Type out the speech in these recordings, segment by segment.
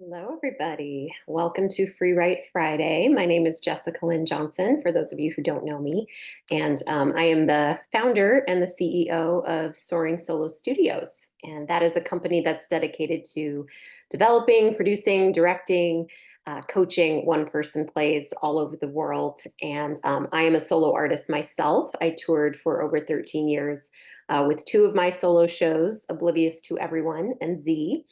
Hello, everybody. Welcome to Free Write Friday. My name is Jessica Lynn Johnson, for those of you who don't know me. And I am the founder and the CEO of Soaring Solo Studios. And that is a company that's dedicated to developing, producing, directing, coaching one-person plays all over the world. And I am a solo artist myself. I toured for over 13 years with two of my solo shows, Oblivious to Everyone and Z.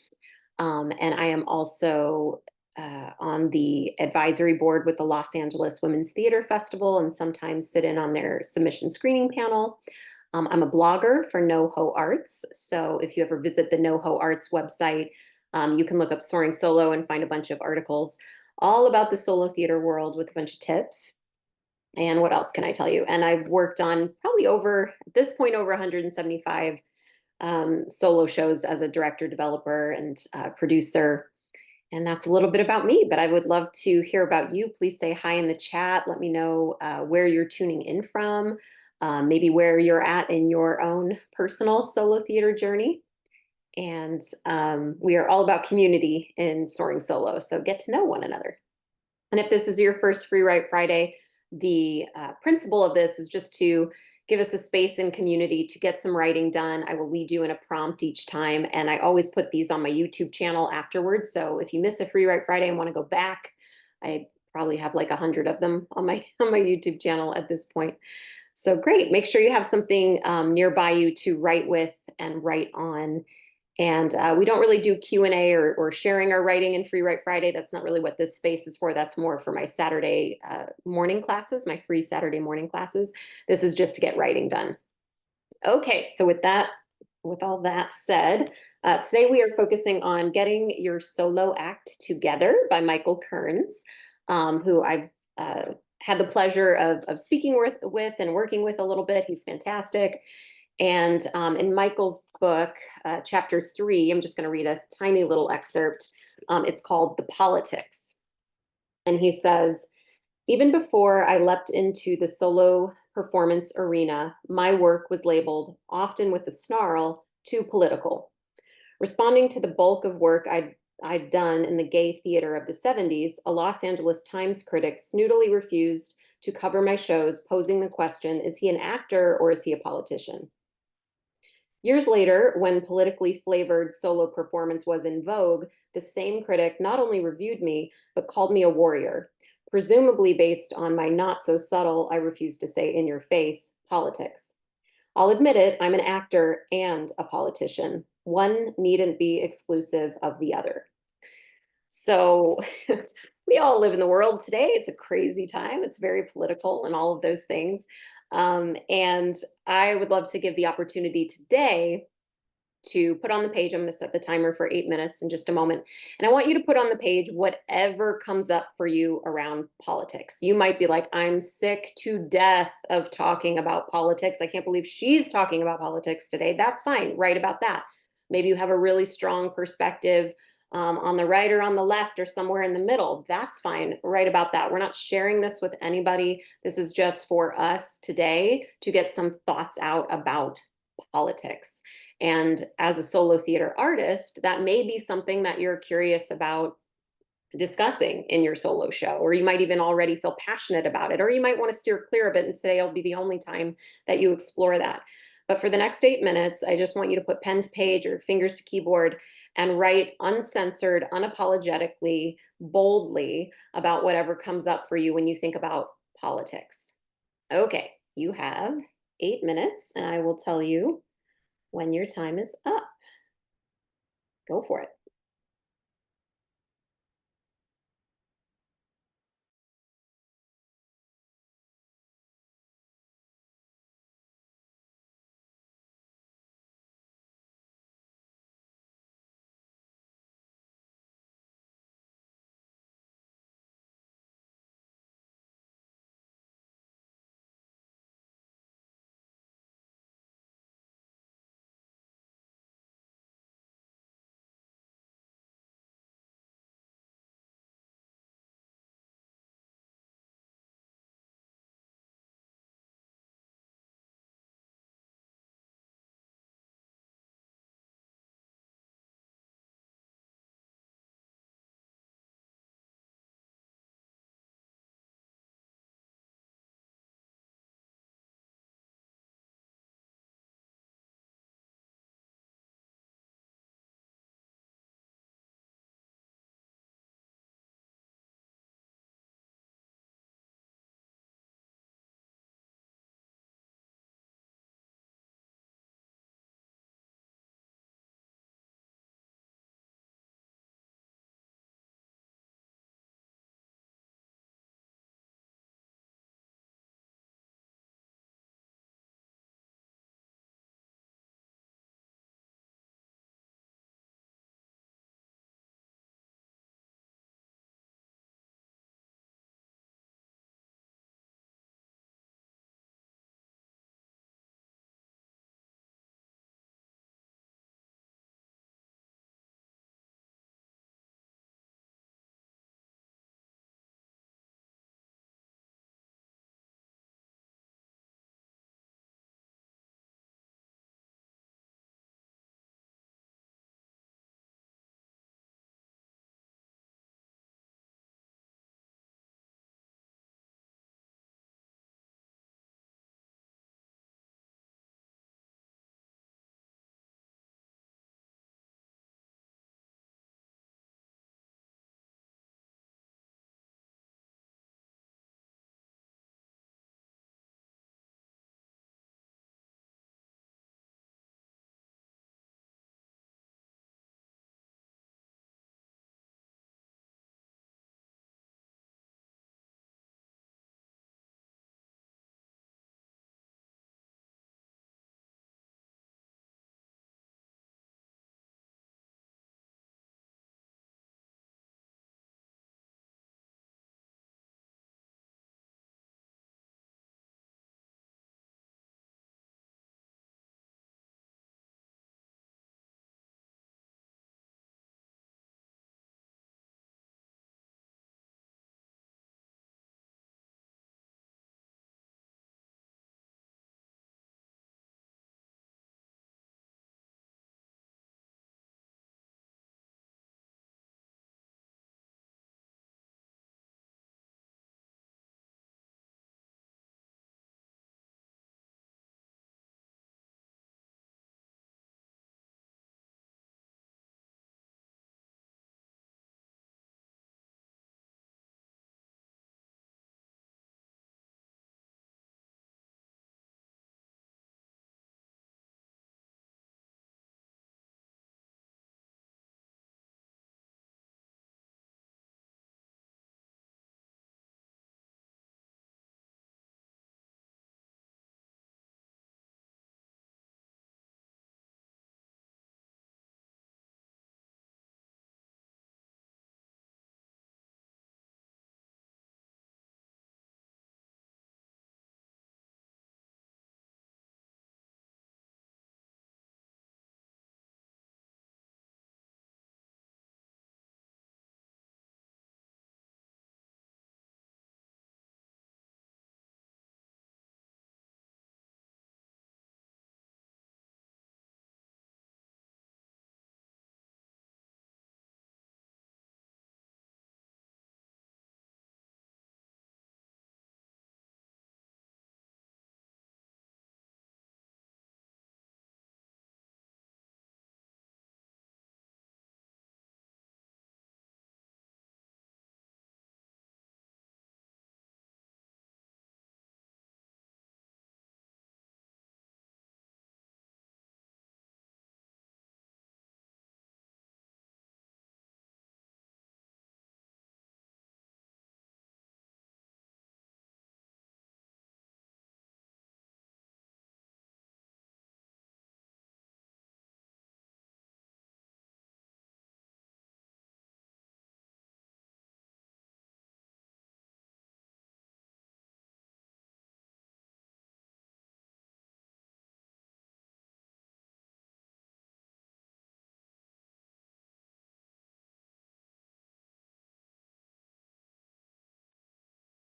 And I am also on the advisory board with the Los Angeles Women's Theater Festival and sometimes sit in on their submission screening panel. I'm a blogger for NoHo Arts. So if you ever visit the NoHo Arts website, you can look up Soaring Solo and find a bunch of articles all about the solo theater world with a bunch of tips. And what else can I tell you? And I've worked on probably at this point, over 175 solo shows as a director, developer, and producer. And that's a little bit about me, but I would love to hear about you. Please say hi in the chat. Let me know where you're tuning in from, maybe where you're at in your own personal solo theater journey. And we are all about community in Soaring Solo, so get to know one another. And if this is your first Free Write Friday, the principle of this is just to give us a space and community to get some writing done. I will lead you in a prompt each time, and I always put these on my YouTube channel afterwards. So if you miss a Free Write Friday and want to go back, I probably have like 100 of them on my YouTube channel at this point. So great. Make sure you have something nearby you to write with and write on. And we don't really do Q&A or sharing our writing in Free Write Friday. That's not really what this space is for. That's more for my Saturday morning classes, my free Saturday morning classes. This is just to get writing done. Okay, so with all that said, today we are focusing on Getting Your Solo Act Together by MICHAEL KEARNS, who I've had the pleasure of speaking with and working with a little bit. He's fantastic. And in MICHAEL's book, chapter 3, I'm just going to read a tiny little excerpt. It's called The Politics. And he says, even before I leapt into the solo performance arena, my work was labeled, often with a snarl, too political. Responding to the bulk of work I'd done in the gay theater of the 70s, a Los Angeles Times critic snootily refused to cover my shows, posing the question, is he an actor or is he a politician? Years later, when politically flavored solo performance was in vogue, the same critic not only reviewed me, but called me a warrior, presumably based on my not so subtle, I refuse to say in your face, politics. I'll admit it, I'm an actor and a politician. One needn't be exclusive of the other. So we all live in the world today. It's a crazy time. It's very political and all of those things. And I would love to give the opportunity today to put on the page. I'm going to set the timer for 8 minutes in just a moment. And I want you to put on the page whatever comes up for you around politics. You might be like, I'm sick to death of talking about politics. I can't believe she's talking about politics today. That's fine. Write about that. Maybe you have a really strong perspective on the right or on the left or somewhere in the middle. That's fine. Write about that. We're not sharing this with anybody. This is just for us today to get some thoughts out about politics. And as a solo theater artist, that may be something that you're curious about discussing in your solo show, or you might even already feel passionate about it, or you might want to steer clear of it. And today will be the only time that you explore that. But for the next 8 minutes, I just want you to put pen to page or fingers to keyboard and write uncensored, unapologetically, boldly about whatever comes up for you when you think about politics. Okay, you have 8 minutes, and I will tell you when your time is up. Go for it.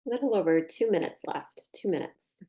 A little over 2 minutes left. 2 minutes.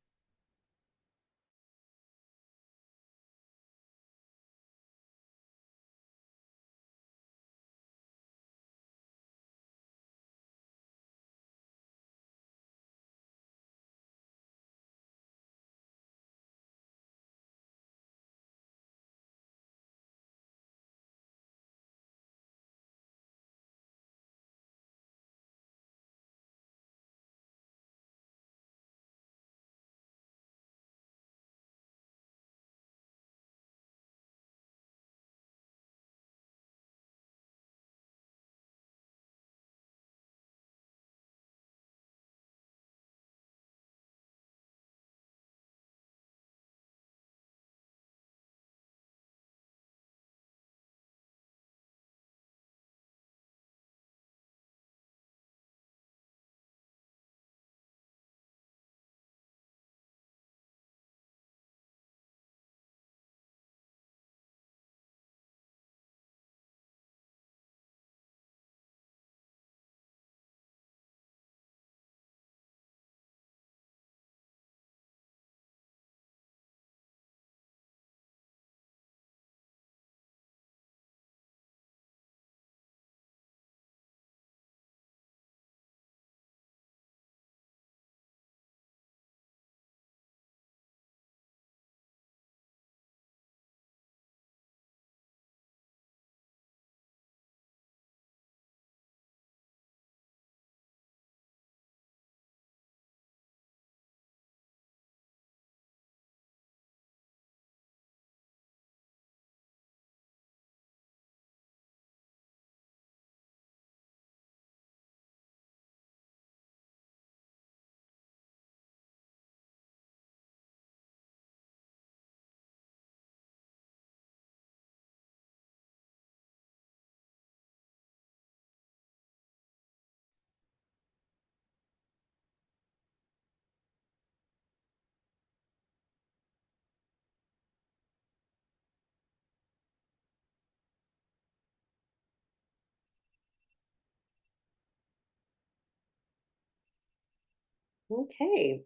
Okay,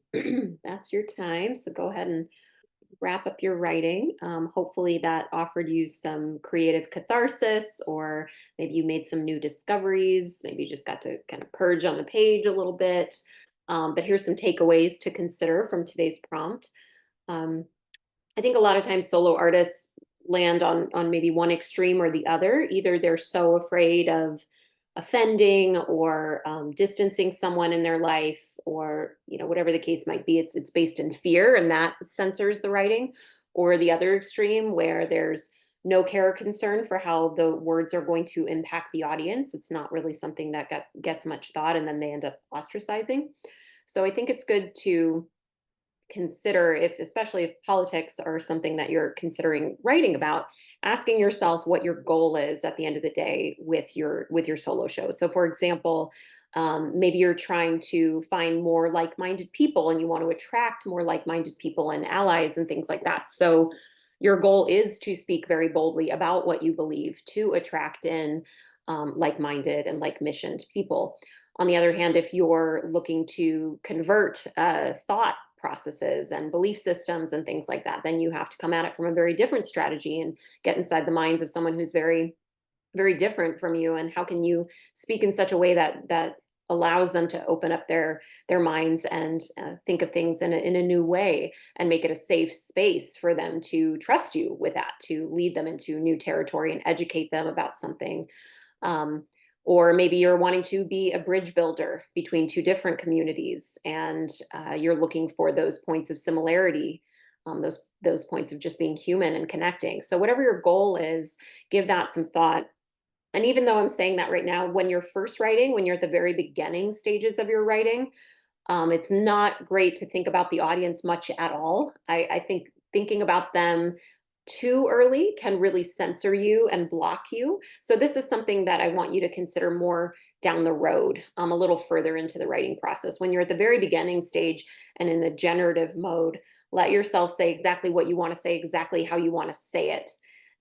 that's your time. So go ahead and wrap up your writing. Hopefully, that offered you some creative catharsis, or maybe you made some new discoveries. Maybe you just got to kind of purge on the page a little bit. But here's some takeaways to consider from today's prompt. Um, I think a lot of times solo artists land on maybe one extreme or the other. Either they're so afraid of offending or distancing someone in their life, or whatever the case might be. It's based in fear, and that censors the writing. Or the other extreme, where there's no care or concern for how the words are going to impact the audience. It's not really something that gets much thought, and then they end up ostracizing. So I think it's good to consider, if especially if politics are something that you're considering writing about, asking yourself what your goal is at the end of the day with your solo show. So for example, maybe you're trying to find more like-minded people, and you want to attract more like-minded people and allies and things like that. So your goal is to speak very boldly about what you believe to attract in like-minded and like-missioned people. On the other hand, if you're looking to convert thought processes and belief systems and things like that, then you have to come at it from a very different strategy and get inside the minds of someone who's very, very different from you. And how can you speak in such a way that allows them to open up their minds and think of things in a new way, and make it a safe space for them to trust you with that, to lead them into new territory and educate them about something. um, or maybe you're wanting to be a bridge builder between two different communities, and you're looking for those points of similarity, those points of just being human and connecting. So whatever your goal is, give that some thought. And even though I'm saying that right now, when you're first writing, when you're at the very beginning stages of your writing, it's not great to think about the audience much at all. I think thinking about them too early can really censor you and block you. So this is something that I want you to consider more down the road, a little further into the writing process. When you're at the very beginning stage and in the generative mode, let yourself say exactly what you want to say, exactly how you want to say it.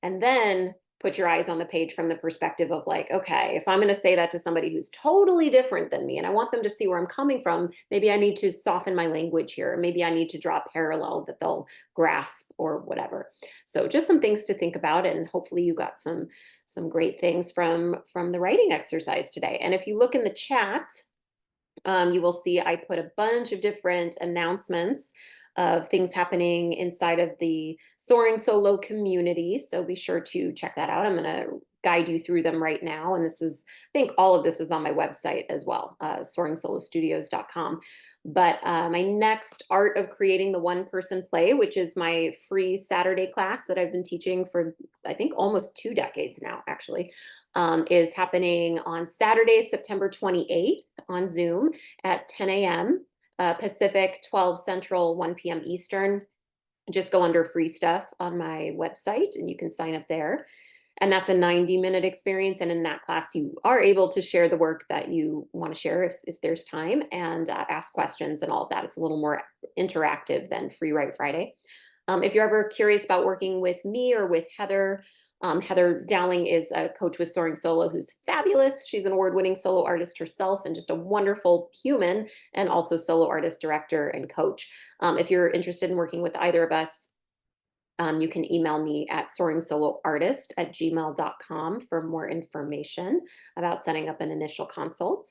And then put your eyes on the page from the perspective of like, okay, if I'm going to say that to somebody who's totally different than me and I want them to see where I'm coming from, maybe I need to soften my language here. Or maybe I need to draw a parallel that they'll grasp or whatever. So just some things to think about, and hopefully you got some great things from the writing exercise today. And if you look in the chat, you will see I put a bunch of different announcements of things happening inside of the Soaring Solo community. So be sure to check that out. I'm going to guide you through them right now. And this is, I think all of this is on my website as well, soaringSoloStudios.com. But my next Art of Creating the One-Person Play, which is my free Saturday class that I've been teaching for, I think, almost 2 decades now, actually, is happening on Saturday, September 28th on Zoom at 10 a.m. Pacific, 12 Central, 1 p.m. Eastern. Just go under free stuff on my website and you can sign up there. And that's a 90-minute experience. And in that class, you are able to share the work that you want to share if there's time, and ask questions and all of that. It's a little more interactive than Free Write Friday. If you're ever curious about working with me or with Heather, Heather Dowling is a coach with Soaring Solo who's fabulous. She's an award-winning solo artist herself and just a wonderful human, and also solo artist, director, and coach. If you're interested in working with either of us, you can email me at soaringsoloartist@gmail.com for more information about setting up an initial consult.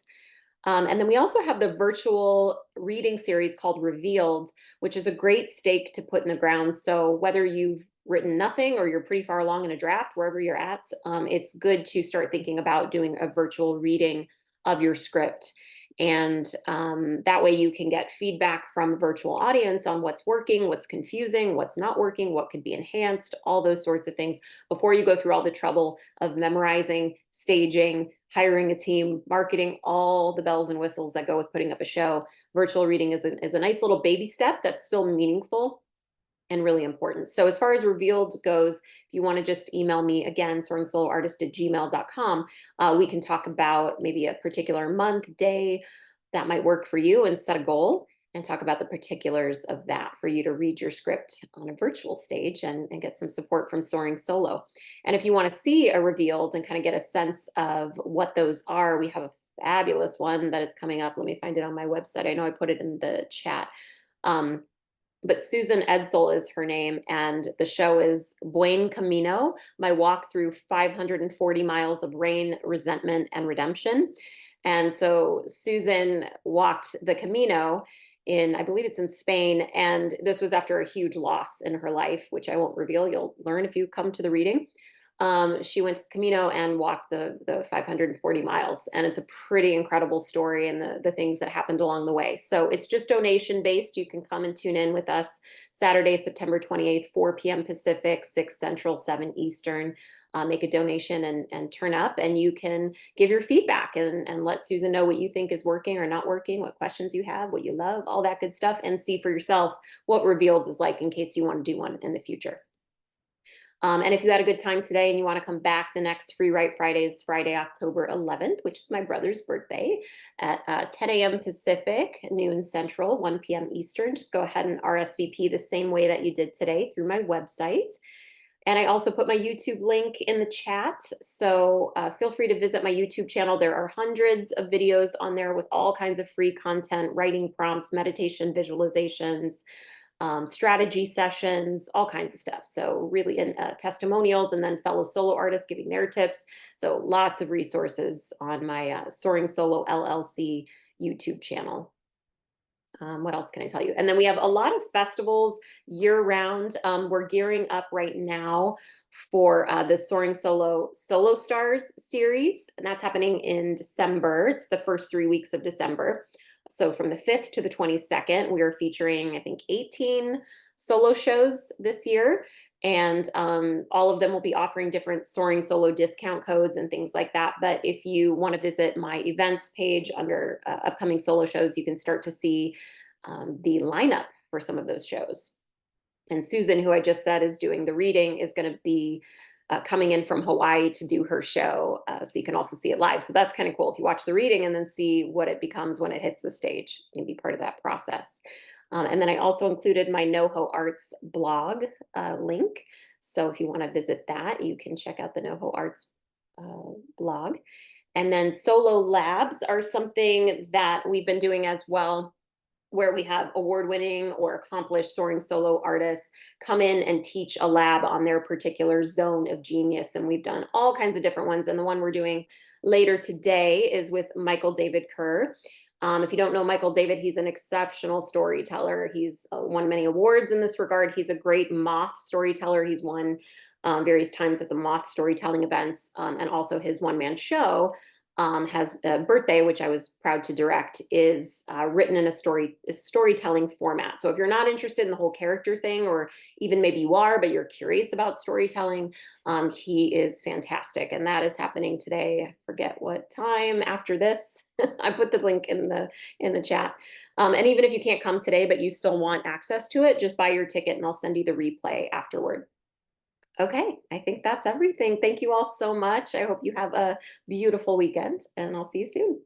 And then we also have the virtual reading series called Revealed, which is a great stake to put in the ground. So whether you've written nothing or you're pretty far along in a draft, wherever you're at, it's good to start thinking about doing a virtual reading of your script. And that way you can get feedback from a virtual audience on what's working, what's confusing, what's not working, what could be enhanced, all those sorts of things before you go through all the trouble of memorizing, staging, hiring a team, marketing, all the bells and whistles that go with putting up a show. Virtual reading is a nice little baby step that's still meaningful and really important. So as far as Revealed goes, if you want to just email me again, soaringsoloartist@gmail.com, we can talk about maybe a particular month, day that might work for you, and set a goal and talk about the particulars of that for you to read your script on a virtual stage and get some support from Soaring Solo. And if you want to see a Revealed and kind of get a sense of what those are, we have a fabulous one that is coming up. Let me find it on my website. I know I put it in the chat. But Susan Edsel is her name, and the show is Buen Camino, my walk through 540 miles of rain, resentment, and redemption. And so Susan walked the Camino in, I believe it's in Spain, and this was after a huge loss in her life, which I won't reveal. You'll learn if you come to the reading. She went to the Camino and walked the 540 miles, and it's a pretty incredible story and the things that happened along the way. So it's just donation based. You can come and tune in with us Saturday, September 28th, 4 p.m. Pacific, 6 Central, 7 Eastern. Make a donation and turn up, and you can give your feedback and let Susan know what you think is working or not working, what questions you have, what you love, all that good stuff, and see for yourself what Revealed is like in case you want to do one in the future. And if you had a good time today and you want to come back, the next Free Write Friday is Friday, October 11th, which is my brother's birthday, at 10 a.m. Pacific, noon Central, 1 p.m. Eastern. Just go ahead and RSVP the same way that you did today through my website. And I also put my YouTube link in the chat, so feel free to visit my YouTube channel. There are hundreds of videos on there with all kinds of free content, writing prompts, meditation, visualizations, strategy sessions, all kinds of stuff. So really testimonials, and then fellow solo artists giving their tips. So lots of resources on my Soaring Solo LLC YouTube channel. What else can I tell you? And then we have a lot of festivals year round. We're gearing up right now for the Soaring Solo Stars series, and that's happening in December. It's the first 3 weeks of December. So from the 5th to the 22nd, we are featuring, I think, 18 solo shows this year. And all of them will be offering different Soaring Solo discount codes and things like that. But if you want to visit my events page under upcoming solo shows, you can start to see the lineup for some of those shows. And Susan, who I just said is doing the reading, is going to be coming in from Hawaii to do her show. So you can also see it live. So that's kind of cool if you watch the reading and then see what it becomes when it hits the stage. You can be part of that process. And then I also included my NoHo Arts blog link. So if you want to visit that, you can check out the NoHo Arts blog. And then solo labs are something that we've been doing as well, where we have award-winning or accomplished soaring solo artists come in and teach a lab on their particular zone of genius. And we've done all kinds of different ones. And the one we're doing later today is with Michael David Kerr. If you don't know Michael David, he's an exceptional storyteller. He's won many awards in this regard. He's a great moth storyteller. He's won various times at the moth storytelling events, and also his one-man show has a birthday, which I was proud to direct, is written in a storytelling format. So if you're not interested in the whole character thing, or even maybe you are, but you're curious about storytelling, he is fantastic. And that is happening today. I forget what time after this. I put the link in the chat. And even if you can't come today, but you still want access to it, just buy your ticket and I'll send you the replay afterward. Okay, I think that's everything. Thank you all so much. I hope you have a beautiful weekend, and I'll see you soon.